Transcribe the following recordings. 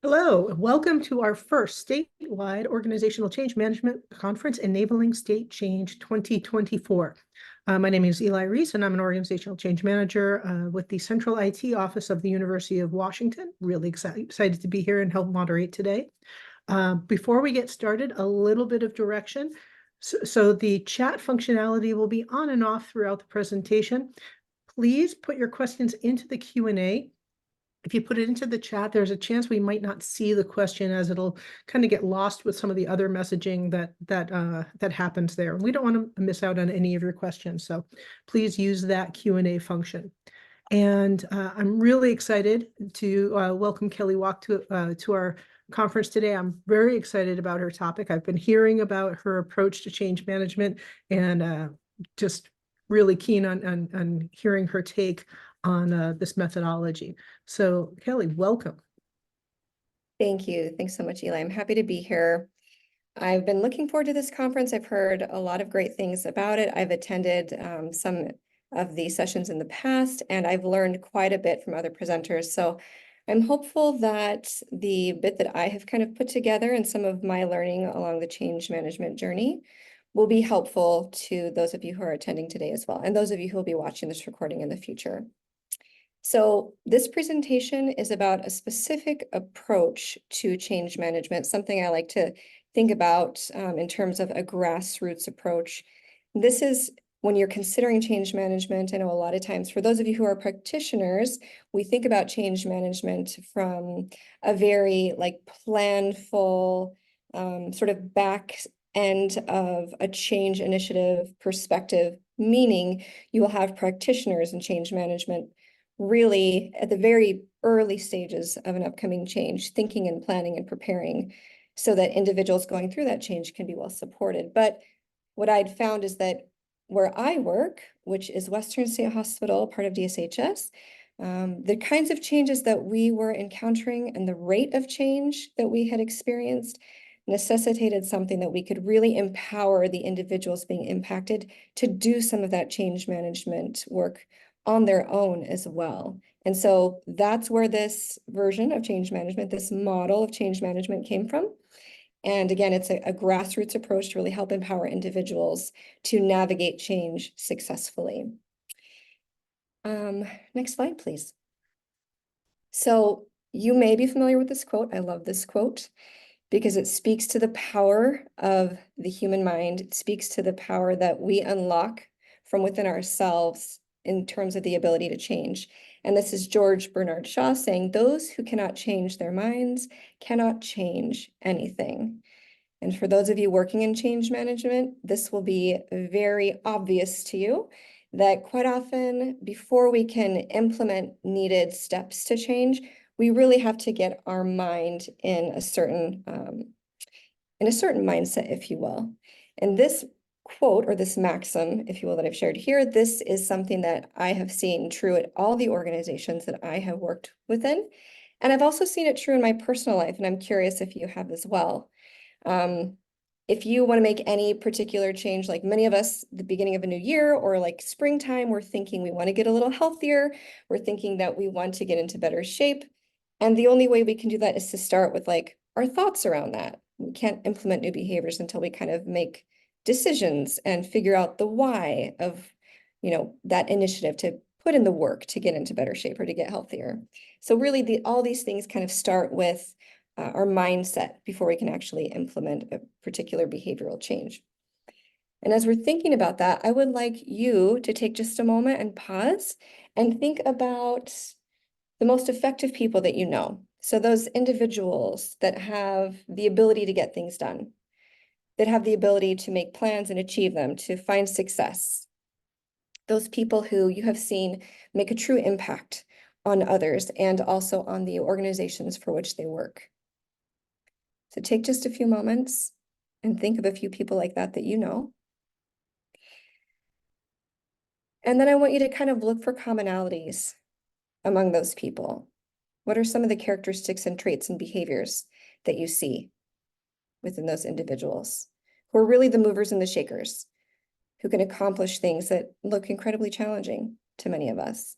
Hello, and welcome to our first statewide organizational change management conference, Enabling State Change 2024. My name is Eli Reese, and I'm an organizational change manager with the Central IT Office of the University of Washington. Really excited to be here and help moderate today. Before we get started, a little bit of direction. So the chat functionality will be on and off throughout the presentation. Please put your questions into the Q&A. If you put it into the chat, there's a chance we might not see the question as it'll kind of get lost with some of the other messaging that happens there. We don't want to miss out on any of your questions, so please use that Q&A function. And I'm really excited to welcome Kelly Walk to our conference today. I'm very excited about her topic. I've been hearing about her approach to change management and just really keen on hearing her take on this methodology. So Kelly, welcome. Thank you. Thanks so much, Eli. I'm happy to be here. I've been looking forward to this conference. I've heard a lot of great things about it. I've attended some of the sessions in the past, and I've learned quite a bit from other presenters. So I'm hopeful that the bit that I have kind of put together and some of my learning along the change management journey will be helpful to those of you who are attending today as well, and those of you who will be watching this recording in the future. So this presentation is about a specific approach to change management, something I like to think about in terms of a grassroots approach. This is when you're considering change management. I know a lot of times for those of you who are practitioners, we think about change management from a very planful sort of back end of a change initiative perspective, meaning you will have practitioners in change management really at the very early stages of an upcoming change, thinking and planning and preparing so that individuals going through that change can be well supported. But what I'd found is that where I work, which is Western State Hospital, part of DSHS, the kinds of changes that we were encountering and the rate of change that we had experienced necessitated something that we could really empower the individuals being impacted to do some of that change management work on their own as well. And so that's where this version of change management, this model of change management came from. And again, it's a grassroots approach to really help empower individuals to navigate change successfully. Next slide, please. So you may be familiar with this quote. I love this quote because it speaks to the power of the human mind. It speaks to the power that we unlock from within ourselves in terms of the ability to change. And this is George Bernard Shaw saying, "Those who cannot change their minds cannot change anything." And for those of you working in change management, this will be very obvious to you that quite often before we can implement needed steps to change, we really have to get our mind in a certain mindset, if you will. And this quote, or this maxim, if you will, that I've shared here, this is something that I have seen true at all the organizations that I have worked within. And I've also seen it true in my personal life, and I'm curious if you have as well. If you want to make any particular change, like many of us, the beginning of a new year or like springtime, we're thinking we want to get a little healthier. We're thinking that we want to get into better shape. And the only way we can do that is to start with like our thoughts around that. We can't implement new behaviors until we kind of make decisions and figure out the why of, that initiative to put in the work to get into better shape or to get healthier. So really all these things kind of start with our mindset before we can actually implement a particular behavioral change. And as we're thinking about that, I would like you to take just a moment and pause and think about the most effective people that you know. So those individuals that have the ability to get things done, that have the ability to make plans and achieve them, to find success. Those people who you have seen make a true impact on others and also on the organizations for which they work. So take just a few moments and think of a few people like that you know. And then I want you to kind of look for commonalities among those people. What are some of the characteristics and traits and behaviors that you see within those individuals who are really the movers and the shakers, who can accomplish things that look incredibly challenging to many of us?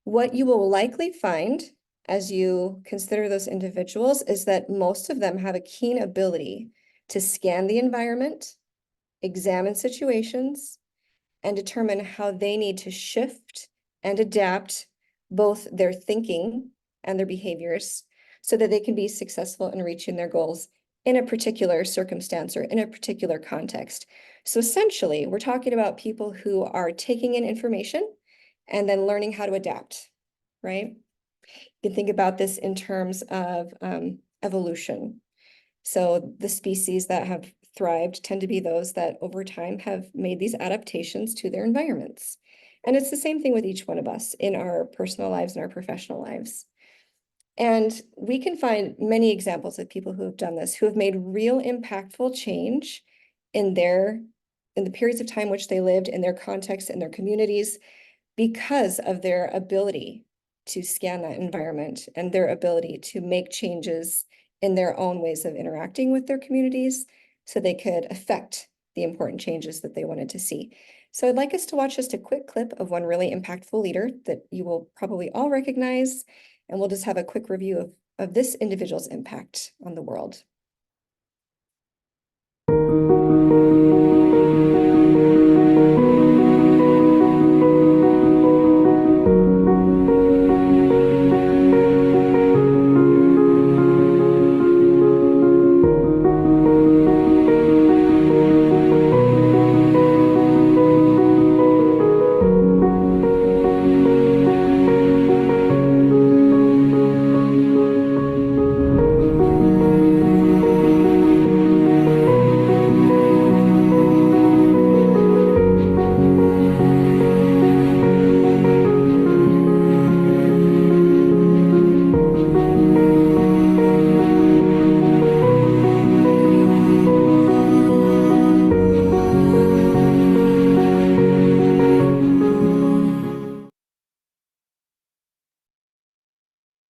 What you will likely find as you consider those individuals is that most of them have a keen ability to scan the environment, examine situations, and determine how they need to shift and adapt both their thinking and their behaviors so that they can be successful in reaching their goals in a particular circumstance or in a particular context. So essentially, we're talking about people who are taking in information and then learning how to adapt, right? You can think about this in terms of evolution. So the species that have thrived tend to be those that over time have made these adaptations to their environments. And it's the same thing with each one of us in our personal lives and our professional lives. And we can find many examples of people who have done this, who have made real impactful change in the periods of time which they lived, in their context, in their communities, because of their ability to scan that environment and their ability to make changes in their own ways of interacting with their communities so they could affect the important changes that they wanted to see. So I'd like us to watch just a quick clip of one really impactful leader that you will probably all recognize, and we'll just have a quick review of this individual's impact on the world.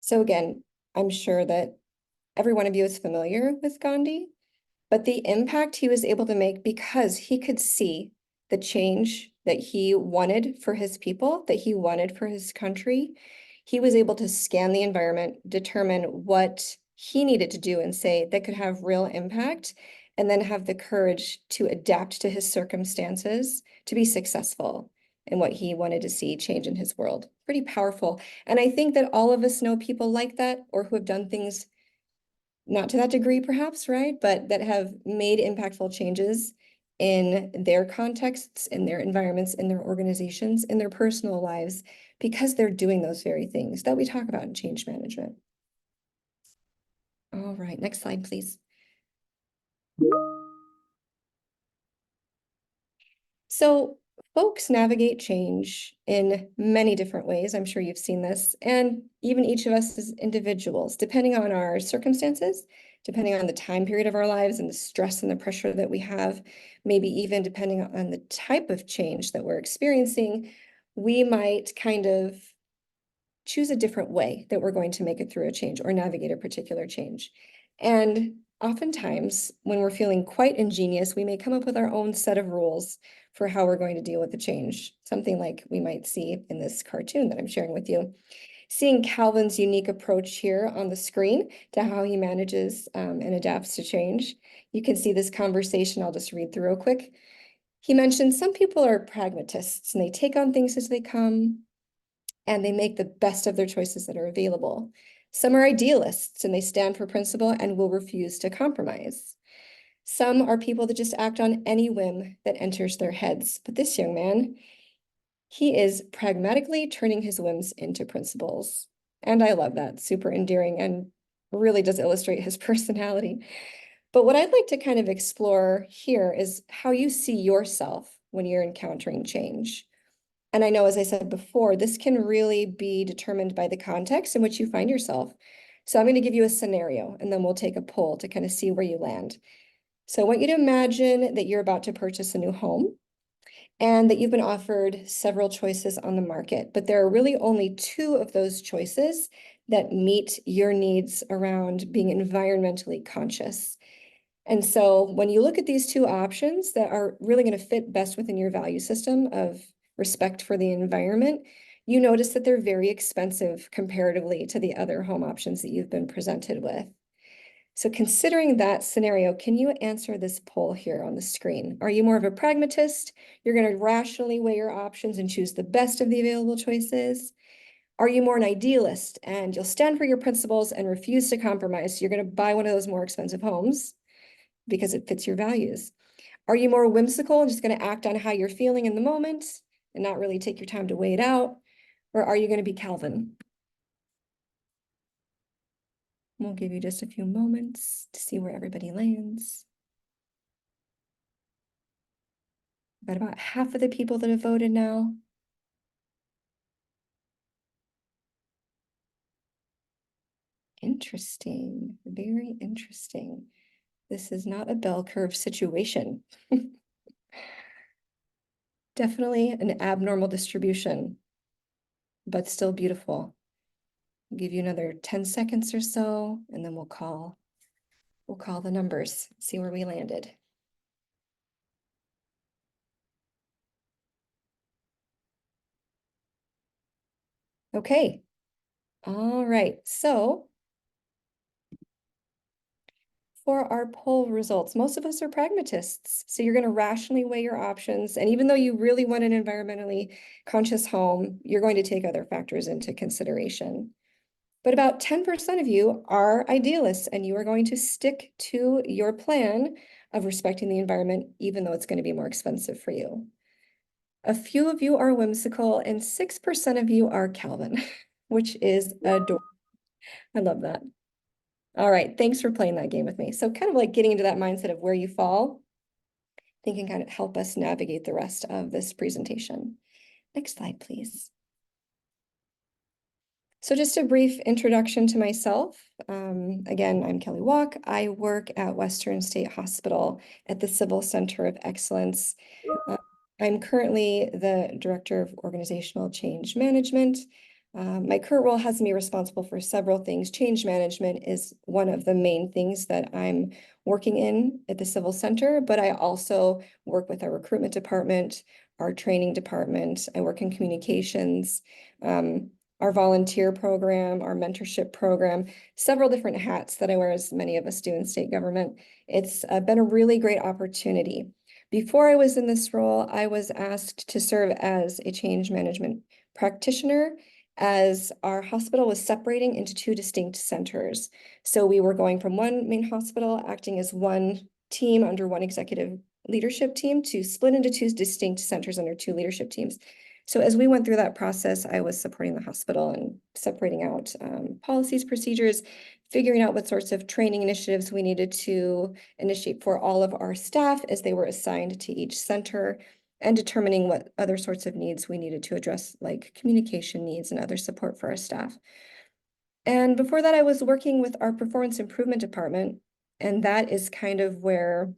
So again, I'm sure that every one of you is familiar with Gandhi, but the impact he was able to make because he could see the change that he wanted for his people, that he wanted for his country, he was able to scan the environment, determine what he needed to do and say that could have real impact, and then have the courage to adapt to his circumstances to be successful in what he wanted to see change in his world. Pretty powerful. And I think that all of us know people like that or who have done things not to that degree perhaps, right? But that have made impactful changes in their contexts, in their environments, in their organizations, in their personal lives, because they're doing those very things that we talk about in change management. All right, next slide, please. So folks navigate change in many different ways. I'm sure you've seen this, and even each of us as individuals, depending on our circumstances, depending on the time period of our lives and the stress and the pressure that we have, maybe even depending on the type of change that we're experiencing, we might kind of choose a different way that we're going to make it through a change or navigate a particular change. And oftentimes, when we're feeling quite ingenious, we may come up with our own set of rules for how we're going to deal with the change, something like we might see in this cartoon that I'm sharing with you. Seeing Calvin's unique approach here on the screen to how he manages and adapts to change, you can see this conversation. I'll just read through real quick. He mentioned some people are pragmatists and they take on things as they come and they make the best of their choices that are available. Some are idealists and they stand for principle and will refuse to compromise. Some are people that just act on any whim that enters their heads. But this young man, he is pragmatically turning his whims into principles. And I love that, super endearing and really does illustrate his personality. But what I'd like to kind of explore here is how you see yourself when you're encountering change. And I know, as I said before, this can really be determined by the context in which you find yourself. So I'm going to give you a scenario, and then we'll take a poll to kind of see where you land. So I want you to imagine that you're about to purchase a new home and that you've been offered several choices on the market, but there are really only two of those choices that meet your needs around being environmentally conscious. And so when you look at these two options that are really going to fit best within your value system of respect for the environment, you notice that they're very expensive comparatively to the other home options that you've been presented with. So considering that scenario, can you answer this poll here on the screen? Are you more of a pragmatist? You're going to rationally weigh your options and choose the best of the available choices? Are you more an idealist and you'll stand for your principles and refuse to compromise? You're going to buy one of those more expensive homes because it fits your values. Are you more whimsical and just going to act on how you're feeling in the moment and not really take your time to weigh it out? Or are you going to be Calvin? We'll give you just a few moments to see where everybody lands. Got about half of the people that have voted now. Interesting, very interesting. This is not a bell curve situation. Definitely an abnormal distribution, but still beautiful. I'll give you another 10 seconds or so, and then we'll call the numbers, see where we landed. Okay. All right. So for our poll results, most of us are pragmatists. So you're going to rationally weigh your options. And even though you really want an environmentally conscious home, you're going to take other factors into consideration. But about 10% of you are idealists, and you are going to stick to your plan of respecting the environment, even though it's going to be more expensive for you. A few of you are whimsical, and 6% of you are Calvin, which is adorable. I love that. All right, thanks for playing that game with me. So kind of like getting into that mindset of where you fall, I think can kind of help us navigate the rest of this presentation. Next slide, please. So just a brief introduction to myself. Again, I'm Kelly Walk. I work at Western State Hospital at the Civil Center of Excellence. I'm currently the Director of Organizational Change Management. My current role has me responsible for several things. Change management is one of the main things that I'm working in at the Civil Center, but I also work with our recruitment department, our training department. I work in communications, our volunteer program, our mentorship program, several different hats that I wear, as many of us do in state government. It's been a really great opportunity. Before I was in this role, I was asked to serve as a change management practitioner as our hospital was separating into two distinct centers. So we were going from one main hospital acting as one team under one executive leadership team to split into two distinct centers under two leadership teams. So as we went through that process, I was supporting the hospital and separating out policies, procedures, figuring out what sorts of training initiatives we needed to initiate for all of our staff as they were assigned to each center, and determining what other sorts of needs we needed to address, like communication needs and other support for our staff. And before that, I was working with our performance improvement department, and that is kind of where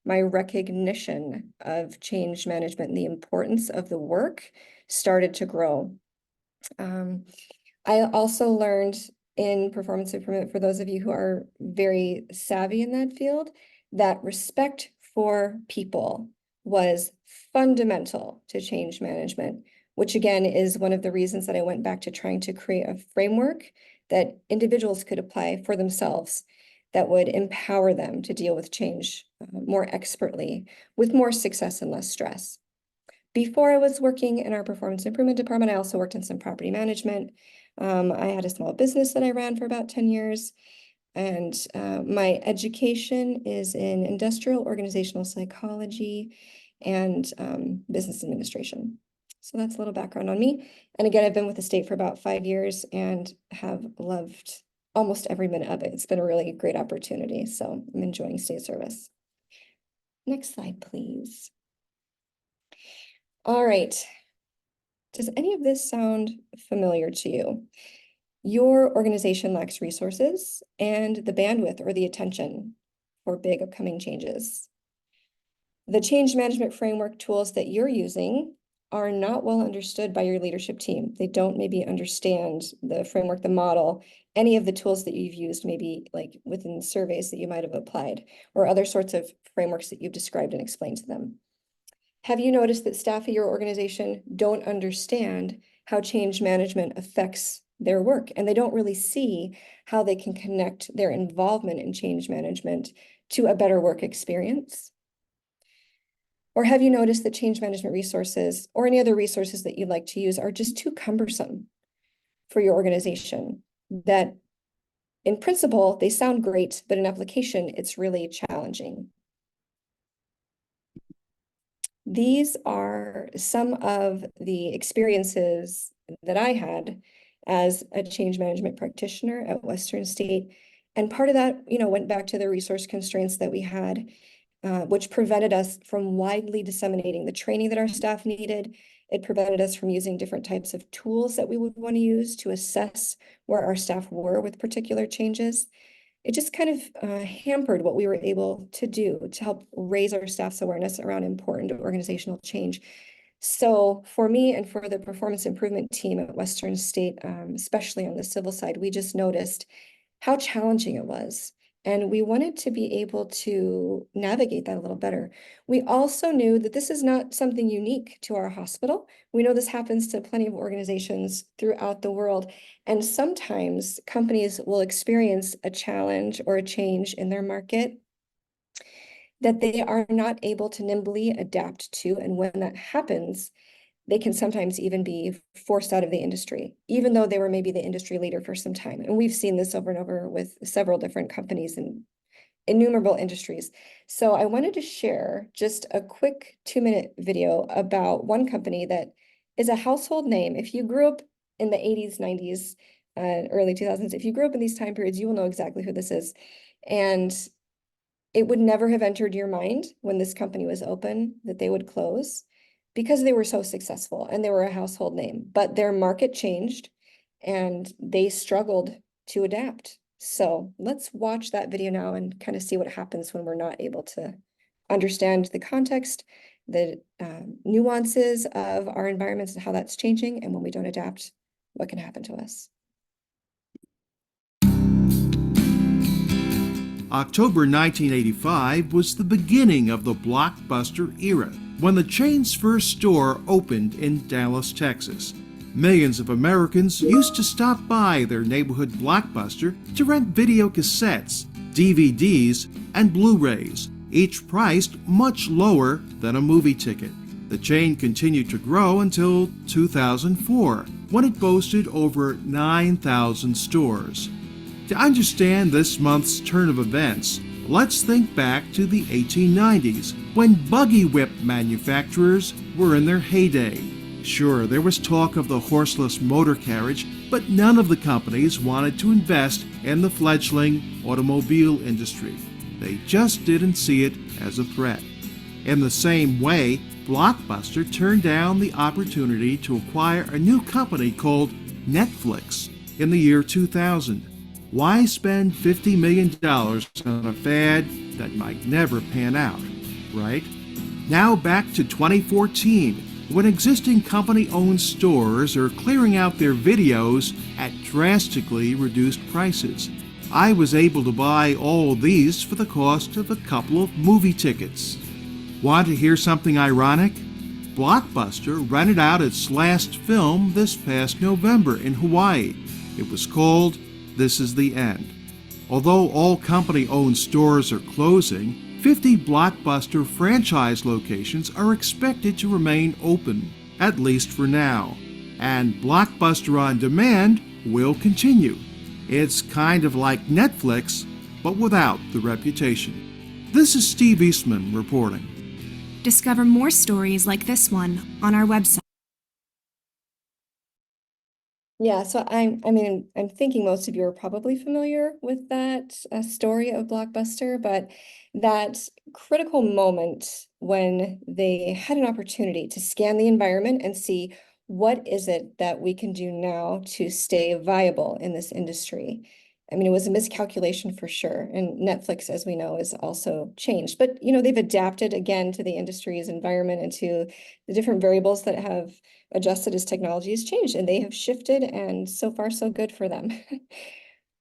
my recognition of change management and the importance of the work started to grow. I also learned in performance improvement, for those of you who are very savvy in that field, that respect for people was fundamental to change management, which again is one of the reasons that I went back to trying to create a framework that individuals could apply for themselves that would empower them to deal with change more expertly, with more success and less stress. Before I was working in our performance improvement department, I also worked in some property management. I had a small business that I ran for about 10 years. And my education is in industrial organizational psychology and business administration. So that's a little background on me. And again, I've been with the state for about 5 years and have loved almost every minute of it. It's been a really great opportunity. So I'm enjoying state service. Next slide, please. All right. Does any of this sound familiar to you? Your organization lacks resources and the bandwidth or the attention for big upcoming changes. The change management framework tools that you're using are not well understood by your leadership team. They don't maybe understand the framework, the model, any of the tools that you've used, maybe like within surveys that you might have applied, or other sorts of frameworks that you've described and explained to them. Have you noticed that staff at your organization don't understand how change management affects their work, and they don't really see how they can connect their involvement in change management to a better work experience. Or have you noticed that change management resources or any other resources that you'd like to use are just too cumbersome for your organization? That in principle, they sound great, but in application, it's really challenging. These are some of the experiences that I had as a change management practitioner at Western State. And part of that, went back to the resource constraints that we had, which prevented us from widely disseminating the training that our staff needed. It prevented us from using different types of tools that we would want to use to assess where our staff were with particular changes. It just kind of hampered what we were able to do to help raise our staff's awareness around important organizational change. So for me and for the performance improvement team at Western State, especially on the civil side, we just noticed how challenging it was. And we wanted to be able to navigate that a little better. We also knew that this is not something unique to our hospital. We know this happens to plenty of organizations throughout the world. And sometimes companies will experience a challenge or a change in their market that they are not able to nimbly adapt to. And when that happens, they can sometimes even be forced out of the industry, even though they were maybe the industry leader for some time. And we've seen this over and over with several different companies in innumerable industries. So I wanted to share just a quick 2-minute video about one company that is a household name. If you grew up in the 80s, 90s, early 2000s, if you grew up in these time periods, you will know exactly who this is. And it would never have entered your mind when this company was open that they would close, because they were so successful and they were a household name, but their market changed and they struggled to adapt. So let's watch that video now and kind of see what happens when we're not able to understand the context, the nuances of our environments and how that's changing. And when we don't adapt, what can happen to us? October 1985 was the beginning of the Blockbuster era, when the chain's first store opened in Dallas, Texas. Millions of Americans used to stop by their neighborhood Blockbuster to rent video cassettes, DVDs, and Blu-rays, each priced much lower than a movie ticket. The chain continued to grow until 2004, when it boasted over 9,000 stores. To understand this month's turn of events, let's think back to the 1890s, when buggy whip manufacturers were in their heyday. Sure, there was talk of the horseless motor carriage, but none of the companies wanted to invest in the fledgling automobile industry. They just didn't see it as a threat. In the same way, Blockbuster turned down the opportunity to acquire a new company called Netflix in the year 2000. Why spend $50 million on a fad that might never pan out, right? Now back to 2014, when existing company-owned stores are clearing out their videos at drastically reduced prices. I was able to buy all these for the cost of a couple of movie tickets. Want to hear something ironic? Blockbuster rented out its last film this past November in Hawaii. It was called This Is the End. Although all company-owned stores are closing, 50 Blockbuster franchise locations are expected to remain open, at least for now. And Blockbuster On Demand will continue. It's kind of like Netflix, but without the reputation. This is Steve Eastman reporting. Discover more stories like this one on our website. Yeah, so I'm thinking most of you are probably familiar with that story of Blockbuster, but that critical moment when they had an opportunity to scan the environment and see what is it that we can do now to stay viable in this industry. I mean, it was a miscalculation for sure. And Netflix, as we know, is also changed. But, they've adapted again to the industry's environment and to the different variables that have adjusted as technology has changed. And they have shifted, and so far, so good for them.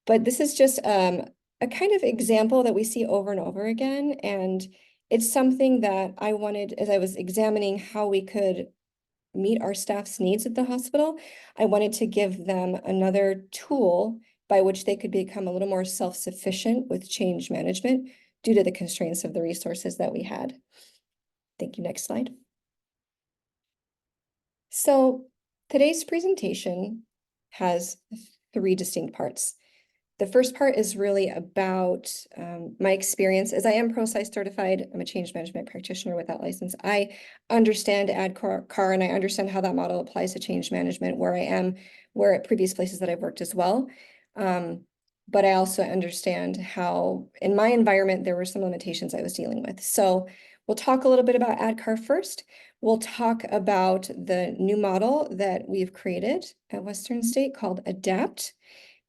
But this is just a kind of example that we see over and over again. And it's something that I wanted, as I was examining how we could meet our staff's needs at the hospital, I wanted to give them another tool by which they could become a little more self-sufficient with change management due to the constraints of the resources that we had. Thank you. Next slide. So today's presentation has 3 distinct parts. The first part is really about my experience, as I am ProSci certified. I'm a change management practitioner with that license. I understand ADKAR, and I understand how that model applies to change management where I am, where at previous places that I've worked as well. But I also understand how in my environment, there were some limitations I was dealing with. So we'll talk a little bit about ADKAR first. We'll talk about the new model that we've created at Western State called ADAPT,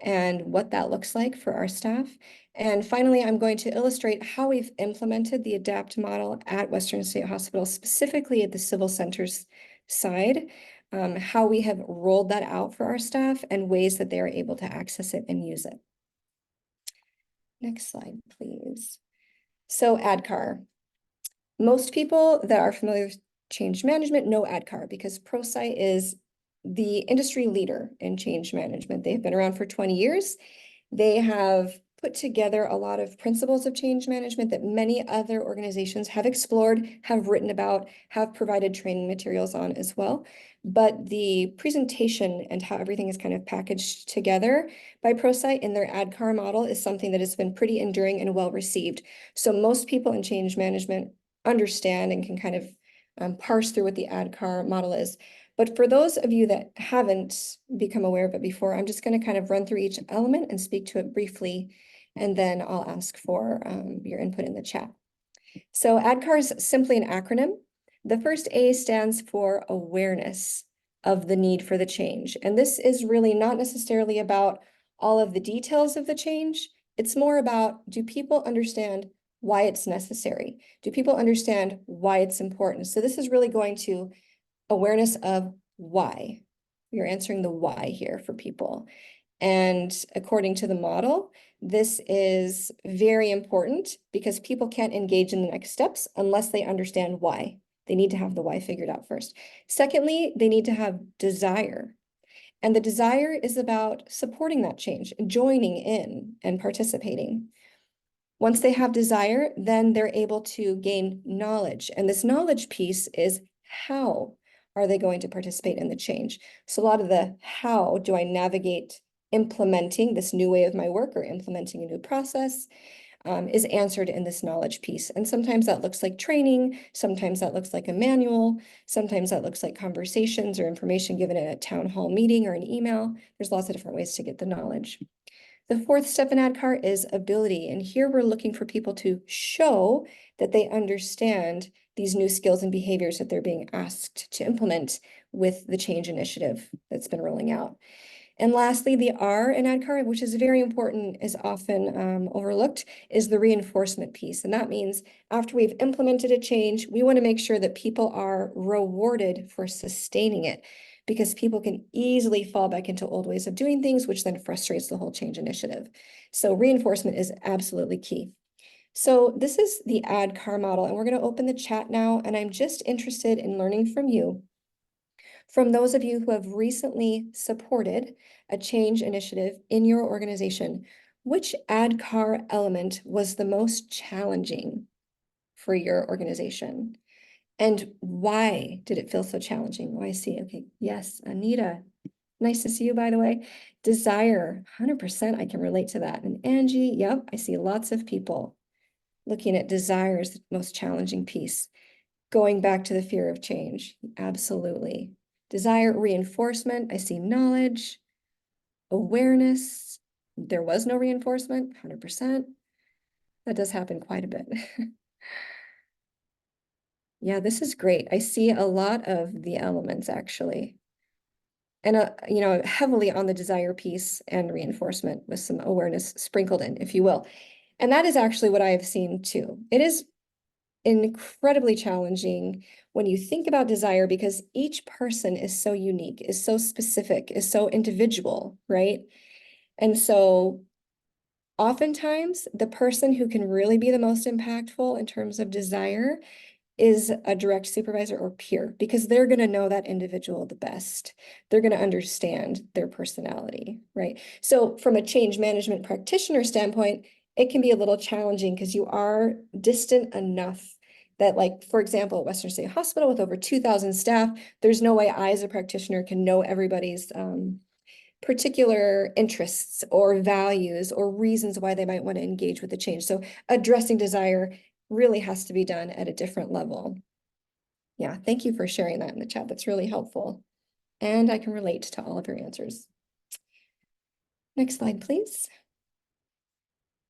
and what that looks like for our staff. And finally, I'm going to illustrate how we've implemented the ADAPT model at Western State Hospital, specifically at the civil centers side, how we have rolled that out for our staff and ways that they are able to access it and use it. Next slide, please. So ADKAR. Most people that are familiar with change management know ADKAR because ProSci is the industry leader in change management. They've been around for 20 years. They have put together a lot of principles of change management that many other organizations have explored, have written about, have provided training materials on as well. But the presentation and how everything is kind of packaged together by ProSci in their ADKAR model is something that has been pretty enduring and well received. So most people in change management understand and can kind of parse through what the ADKAR model is. But for those of you that haven't become aware of it before, I'm just going to kind of run through each element and speak to it briefly, and then I'll ask for your input in the chat. So ADKAR is simply an acronym. The first A stands for awareness of the need for the change. And this is really not necessarily about all of the details of the change. It's more about, do people understand why it's necessary? Do people understand why it's important? So this is really going to awareness of why. You're answering the why here for people. And according to the model, this is very important because people can't engage in the next steps unless they understand why. They need to have the why figured out first. Secondly, they need to have desire. And the desire is about supporting that change, joining in and participating. Once they have desire, then they're able to gain knowledge. And this knowledge piece is how are they going to participate in the change? So a lot of the how do I navigate implementing this new way of my work or implementing a new process is answered in this knowledge piece. And sometimes that looks like training, sometimes that looks like a manual, sometimes that looks like conversations or information given at a town hall meeting or an email. There's lots of different ways to get the knowledge. The fourth step in ADKAR is ability. And here we're looking for people to show that they understand these new skills and behaviors that they're being asked to implement with the change initiative that's been rolling out. And lastly, the R in ADKAR, which is very important, is often overlooked, is the reinforcement piece. And that means after we've implemented a change, we want to make sure that people are rewarded for sustaining it, because people can easily fall back into old ways of doing things, which then frustrates the whole change initiative. So reinforcement is absolutely key. So this is the ADKAR model, and we're going to open the chat now, and I'm just interested in learning from you. From those of you who have recently supported a change initiative in your organization, which ADKAR element was the most challenging for your organization? And why did it feel so challenging? Oh, I see. Okay. Yes, Anita. Nice to see you, by the way. Desire, 100%. I can relate to that. And Angie, yep, I see lots of people looking at desire as the most challenging piece. Going back to the fear of change. Absolutely. Desire, reinforcement. I see knowledge, awareness. There was no reinforcement, 100%. That does happen quite a bit. Yeah, this is great. I see a lot of the elements actually. And, you know, heavily on the desire piece and reinforcement with some awareness sprinkled in, if you will. And that is actually what I have seen too. It is incredibly challenging when you think about desire because each person is so unique, is so specific, is so individual, right? And so oftentimes the person who can really be the most impactful in terms of desire is a direct supervisor or peer, because they're going to know that individual the best. They're going to understand their personality, right? So from a change management practitioner standpoint, it can be a little challenging because you are distant enough that, like, for example, at Western State Hospital with over 2,000 staff, there's no way I as a practitioner can know everybody's particular interests or values or reasons why they might want to engage with the change. So addressing desire really has to be done at a different level. Yeah, thank you for sharing that in the chat. That's really helpful. And I can relate to all of your answers. Next slide, please.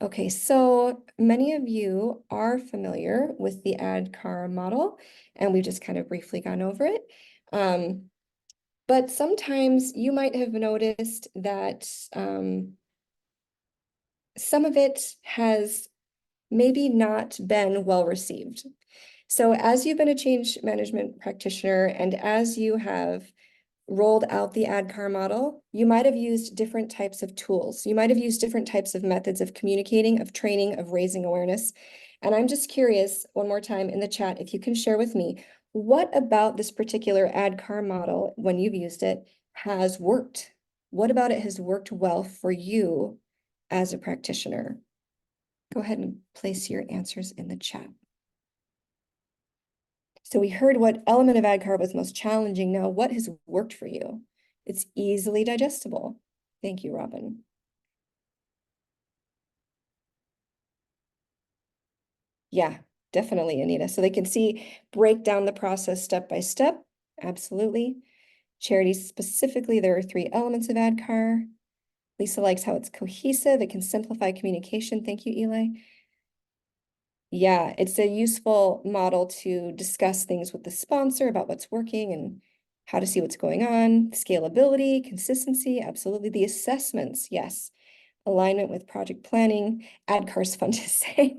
Okay, so many of you are familiar with the ADKAR model, and we've just kind of briefly gone over it. But sometimes you might have noticed that some of it has maybe not been well received. So as you've been a change management practitioner and as you have rolled out the ADKAR model, you might have used different types of tools. You might have used different types of methods of communicating, of training, of raising awareness. And I'm just curious, one more time in the chat, if you can share with me, what about this particular ADKAR model, when you've used it, has worked? What about it has worked well for you as a practitioner? Go ahead and place your answers in the chat. So we heard what element of ADKAR was most challenging. Now, what has worked for you? It's easily digestible. Thank you, Robin. Yeah, definitely, Anita. So they can break down the process step by step. Absolutely. Charity specifically, there are 3 elements of ADKAR. Lisa likes how it's cohesive. It can simplify communication. Thank you, Eli. Yeah, it's a useful model to discuss things with the sponsor about what's working and how to see what's going on. Scalability, consistency, absolutely. The assessments, yes. Alignment with project planning. ADKAR's fun to say.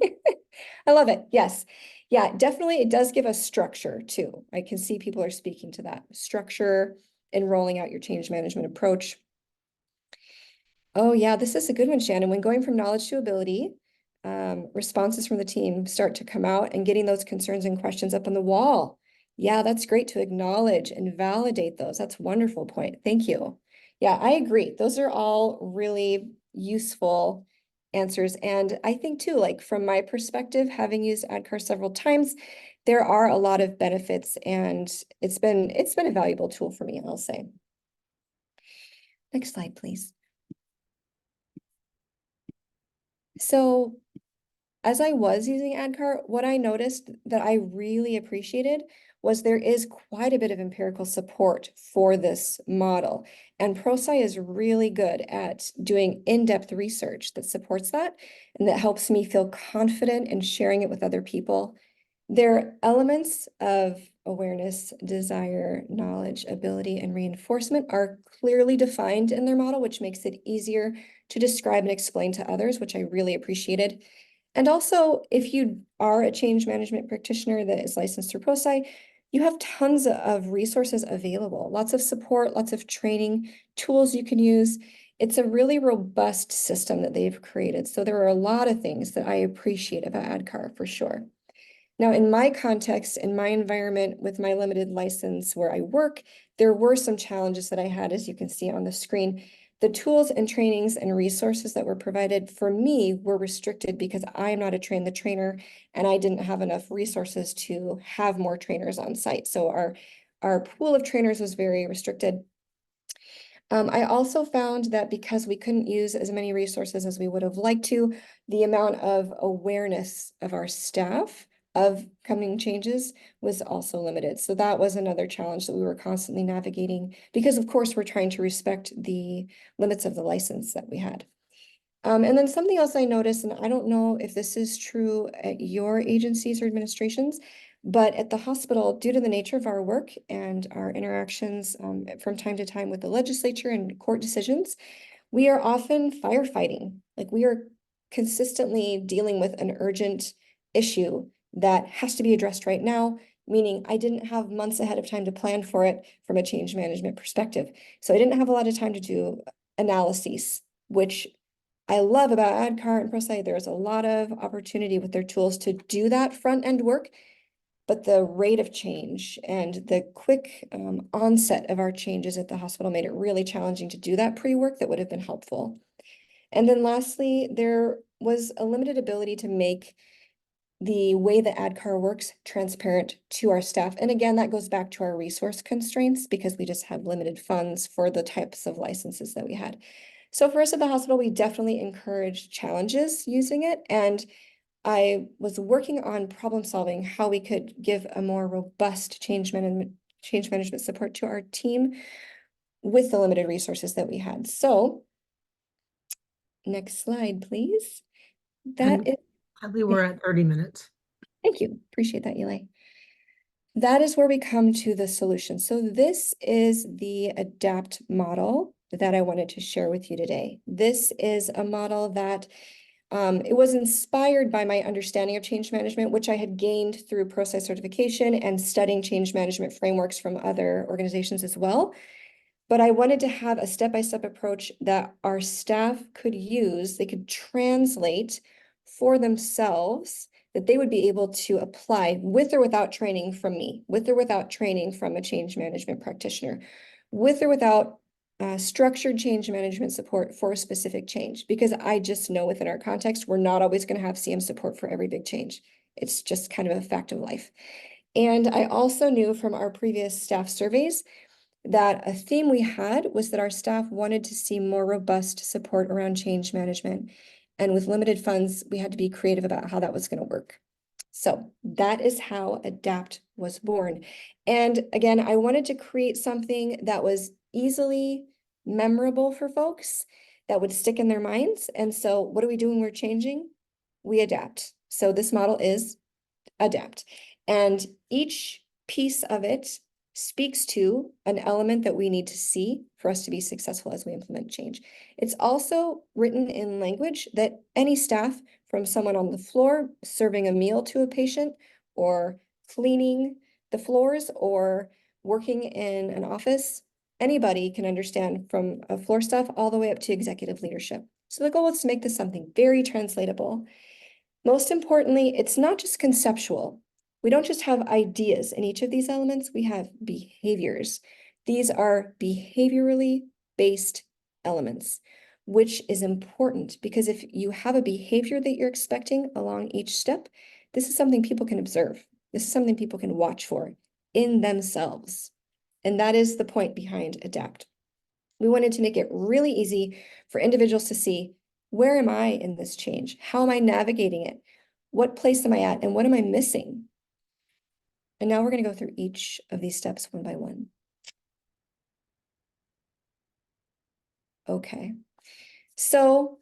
I love it, yes. Yeah, definitely it does give us structure too. I can see people are speaking to that. Structure in rolling out your change management approach. Oh yeah, this is a good one, Shannon. When going from knowledge to ability, responses from the team start to come out and getting those concerns and questions up on the wall. Yeah, that's great to acknowledge and validate those. That's a wonderful point. Thank you. Yeah, I agree. Those are all really useful answers. And I think too, like from my perspective, having used ADKAR several times, there are a lot of benefits and it's been a valuable tool for me, I'll say. Next slide, please. So as I was using ADKAR, what I noticed that I really appreciated was there is quite a bit of empirical support for this model. And ProSci is really good at doing in-depth research that supports that and that helps me feel confident in sharing it with other people. Their elements of awareness, desire, knowledge, ability, and reinforcement are clearly defined in their model, which makes it easier to describe and explain to others, which I really appreciated. And also, if you are a change management practitioner that is licensed through ProSci, you have tons of resources available, lots of support, lots of training, tools you can use. It's a really robust system that they've created. So there are a lot of things that I appreciate about ADKAR for sure. Now, in my context, in my environment with my limited license where I work, there were some challenges that I had, as you can see on the screen. The tools and trainings and resources that were provided for me were restricted because I am not a the trainer and I didn't have enough resources to have more trainers on site. So our pool of trainers was very restricted. I also found that because we couldn't use as many resources as we would have liked to, the amount of awareness of our staff of coming changes was also limited. So that was another challenge that we were constantly navigating because of course we're trying to respect the limits of the license that we had. And then something else I noticed, and I don't know if this is true at your agencies or administrations, but at the hospital, due to the nature of our work and our interactions from time to time with the legislature and court decisions, we are often firefighting. Like we are consistently dealing with an urgent issue that has to be addressed right now, meaning I didn't have months ahead of time to plan for it from a change management perspective. So I didn't have a lot of time to do analyses, which I love about ADKAR and ProSci. There's a lot of opportunity with their tools to do that front end work. but the rate of change and the quick onset of our changes at the hospital made it really challenging to do that pre-work that would have been helpful. And then lastly, there was a limited ability to make the way the ADCAR works transparent to our staff. And again, that goes back to our resource constraints because we just have limited funds for the types of licenses that we had. So for us at the hospital, we definitely encouraged challenges using it. And I was working on problem solving how we could give a more robust change management support to our team with the limited resources that we had. So next slide, please. That And is, Sadly, we're at 30 minutes. thank you. Appreciate that, Eli. That is where we come to the solution. So this is the ADAPT model that I wanted to share with you today. This is a model that it was inspired by my understanding of change management, which I had gained through process certification and studying change management frameworks from other organizations as well. But I wanted to have a step-by-step approach that our staff could use, they could translate for themselves, that they would be able to apply with or without training from me, with or without training from a change management practitioner, with or without structured change management support for a specific change, because I just know within our context, we're not always going to have CM support for every big change. It's just kind of a fact of life. And I also knew from our previous staff surveys that a theme we had was that our staff wanted to see more robust support around change management. And with limited funds, we had to be creative about how that was going to work. So that is how ADAPT was born. And again, I wanted to create something that was easily memorable for folks, that would stick in their minds. And so what do we do when we're changing? We adapt. So this model is ADAPT. And each piece of it speaks to an element that we need to see for us to be successful as we implement change. It's also written in language that any staff, from someone on the floor serving a meal to a patient, or cleaning the floors, or working in an office, anybody can understand, from a floor staff all the way up to executive leadership. So the goal is to make this something very translatable. Most importantly, it's not just conceptual. We don't just have ideas in each of these elements, we have behaviors. These are behaviorally based elements, which is important because if you have a behavior that you're expecting along each step, this is something people can observe. This is something people can watch for in themselves. And that is the point behind ADAPT. We wanted to make it really easy for individuals to see, where am I in this change? How am I navigating it? What place am I at? And what am I missing? And now we're going to go through each of these steps one by one. Okay. So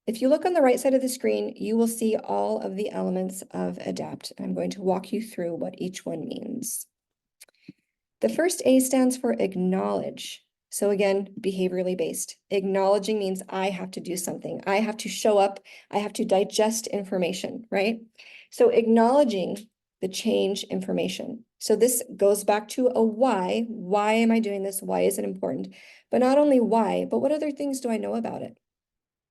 if you look on the right side of the screen, you will see all of the elements of ADAPT. I'm going to walk you through what each one means. The first A stands for acknowledge. So again, behaviorally based. Acknowledging means I have to do something. I have to show up. I have to digest information, right? So acknowledging the change information. So this goes back to a why. Why am I doing this? Why is it important? But not only why, but what other things do I know about it?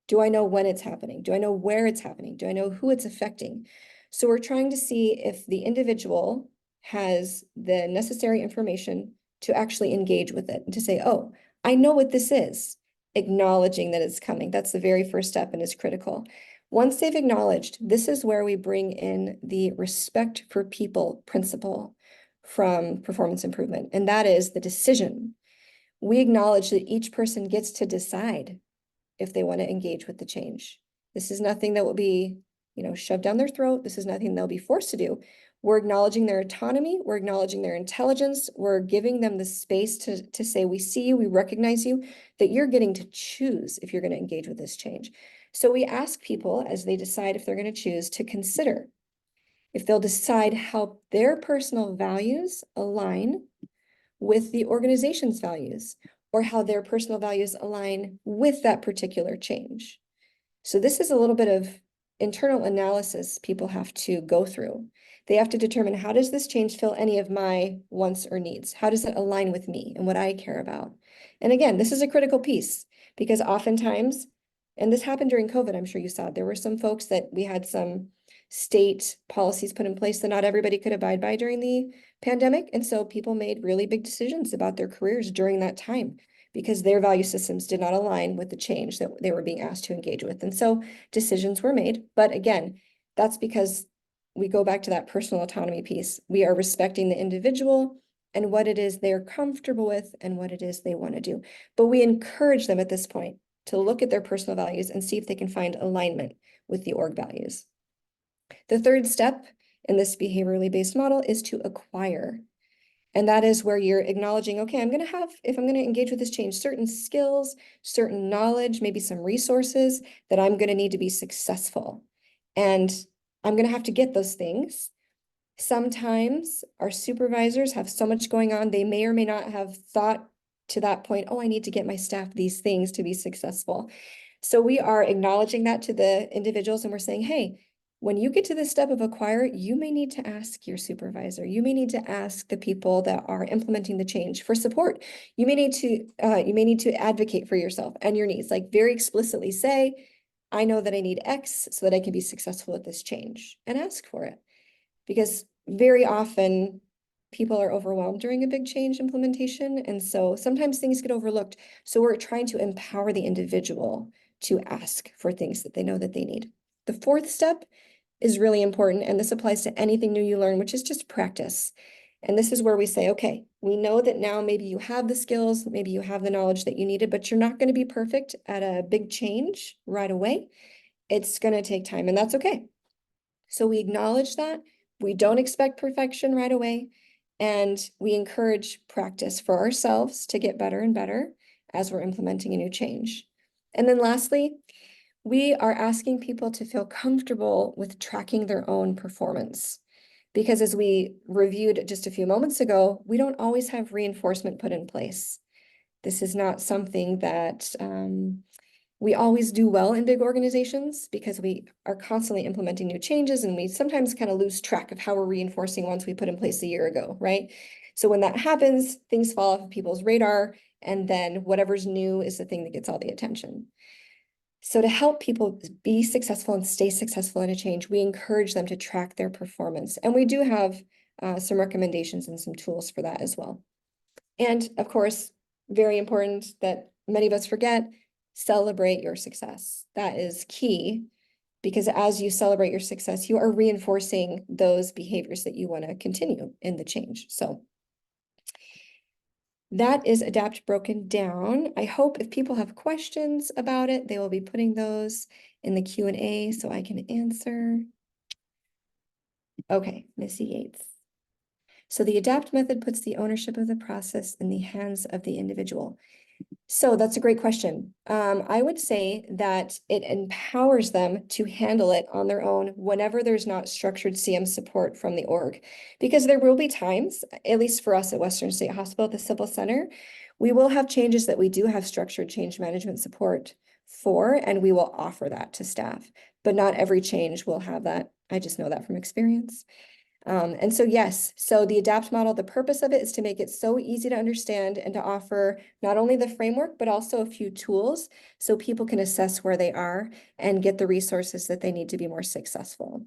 Do I know when it's happening? Do I know where it's happening? Do I know who it's affecting? So we're trying to see if the individual has the necessary information to actually engage with it and to say, oh, I know what this is, acknowledging that it's coming. That's the very first step and is critical. Once they've acknowledged, this is where we bring in the respect for people principle from performance improvement. And that is the decision. We acknowledge that each person gets to decide if they want to engage with the change. This is nothing that will be, shoved down their throat. This is nothing they'll be forced to do. We're acknowledging their autonomy. We're acknowledging their intelligence. We're giving them the space to say, we see you, we recognize you, that you're getting to choose if you're going to engage with this change. So we ask people, as they decide if they're going to choose, to consider if they'll decide how their personal values align with the organization's values, or how their personal values align with that particular change. So this is a little bit of internal analysis people have to go through. They have to determine, how does this change fill any of my wants or needs? How does it align with me and what I care about? And again, this is a critical piece because oftentimes And this happened during COVID. I'm sure you saw. There were some folks that we had some state policies put in place that not everybody could abide by during the pandemic. And so people made really big decisions about their careers during that time because their value systems did not align with the change that they were being asked to engage with. And so decisions were made. But again, that's because we go back to that personal autonomy piece. We are respecting the individual and what it is they're comfortable with and what it is they want to do. But we encourage them at this point to look at their personal values and see if they can find alignment with the org values. The third step in this behaviorally based model is to acquire. And that is where you're acknowledging, okay, I'm going to have, if I'm going to engage with this change, certain skills, certain knowledge, maybe some resources that I'm going to need to be successful. And I'm going to have to get those things. Sometimes our supervisors have so much going on, they may or may not have thought to that point, oh, I need to get my staff these things to be successful. So we are acknowledging that to the individuals and we're saying, hey, when you get to the step of acquire, you may need to ask your supervisor. You may need to ask the people that are implementing the change for support. You may need to advocate for yourself and your needs, like very explicitly say, I know that I need X so that I can be successful at this change, and ask for it. Because very often people are overwhelmed during a big change implementation. And so sometimes things get overlooked. So we're trying to empower the individual to ask for things that they know that they need. The fourth step is really important. And this applies to anything new you learn, which is just practice. And this is where we say, okay, we know that now maybe you have the skills, maybe you have the knowledge that you needed, but you're not going to be perfect at a big change right away. It's going to take time, and that's okay. So we acknowledge that. We don't expect perfection right away. And we encourage practice for ourselves to get better and better as we're implementing a new change. And then lastly, we are asking people to feel comfortable with tracking their own performance. Because as we reviewed just a few moments ago, we don't always have reinforcement put in place. This is not something that we always do well in big organizations because we are constantly implementing new changes and we sometimes kind of lose track of how we're reinforcing ones we put in place a year ago, right? So when that happens, things fall off of people's radar, and then whatever's new is the thing that gets all the attention. So to help people be successful and stay successful in a change, we encourage them to track their performance. And we do have some recommendations and some tools for that as well. And of course, very important that many of us forget, celebrate your success. That is key, because as you celebrate your success, you are reinforcing those behaviors that you want to continue in the change. So that is ADAPT broken down. I hope if people have questions about it, they will be putting those in the Q&A so I can answer. Okay, Missy Yates. So the ADAPT method puts the ownership of the process in the hands of the individual. So that's a great question. I would say that it empowers them to handle it on their own whenever there's not structured CM support from the org. Because there will be times, at least for us at Western State Hospital at the Civil Center, we will have changes that we do have structured change management support for, and we will offer that to staff. But not every change will have that. I just know that from experience. And so, yes, so the ADAPT model, the purpose of it is to make it so easy to understand and to offer not only the framework, but also a few tools so people can assess where they are and get the resources that they need to be more successful.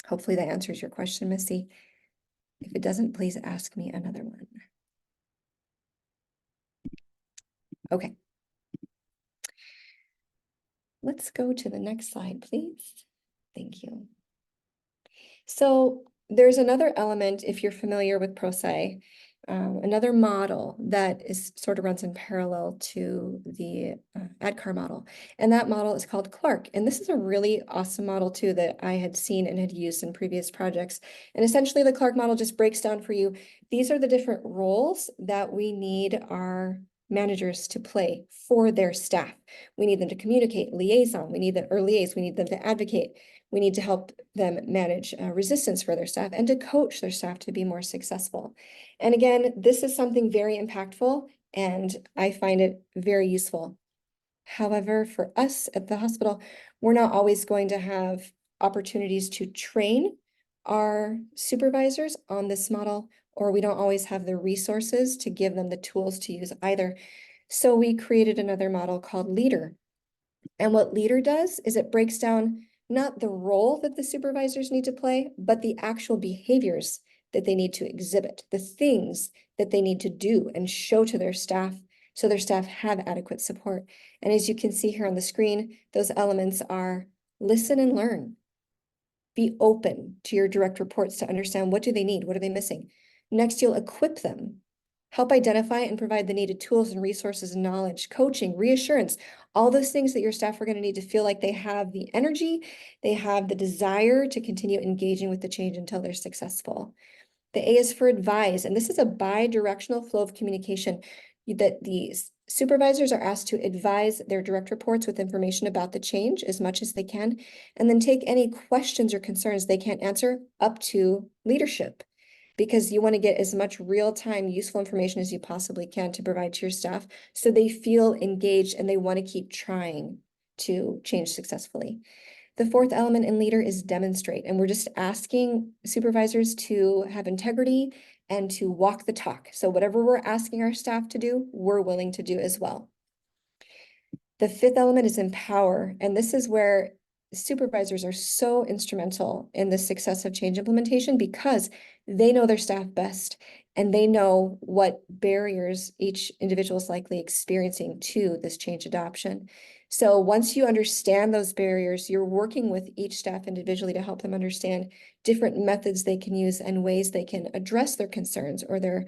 Hopefully that answers your question, Missy. If it doesn't, please ask me another one. Okay. Let's go to the next slide, please. Thank you. So there's another element, if you're familiar with ProSci, another model that is sort of runs in parallel to the ADCAR model. And that model is called Clark. And this is a really awesome model too that I had seen and had used in previous projects. And essentially the Clark model just breaks down for you, these are the different roles that we need our managers to play for their staff. We need them to communicate, liaison, we need them to advocate. We need to help them manage resistance for their staff and to coach their staff to be more successful. And again, this is something very impactful and I find it very useful. However, for us at the hospital, we're not always going to have opportunities to train our supervisors on this model, or we don't always have the resources to give them the tools to use either. So we created another model called Leader. And what leader does is it breaks down not the role that the supervisors need to play, but the actual behaviors that they need to exhibit, the things that they need to do and show to their staff so their staff have adequate support. And as you can see here on the screen, those elements are listen and learn. Be open to your direct reports to understand what do they need, what are they missing. Next, you'll equip them. Help identify and provide the needed tools and resources and knowledge, coaching, reassurance, all those things that your staff are going to need to feel like they have the energy, they have the desire to continue engaging with the change until they're successful. The A is for advise, and this is a bi-directional flow of communication that the supervisors are asked to advise their direct reports with information about the change as much as they can, and then take any questions or concerns they can't answer up to leadership, because you want to get as much real-time useful information as you possibly can to provide to your staff so they feel engaged and they want to keep trying to change successfully. The fourth element in leader is demonstrate, and we're just asking supervisors to have integrity and to walk the talk. So whatever we're asking our staff to do, we're willing to do as well. The fifth element is empower, and this is where supervisors are so instrumental in the success of change implementation because they know their staff best and they know what barriers each individual is likely experiencing to this change adoption. So once you understand those barriers, you're working with each staff individually to help them understand different methods they can use and ways they can address their concerns or their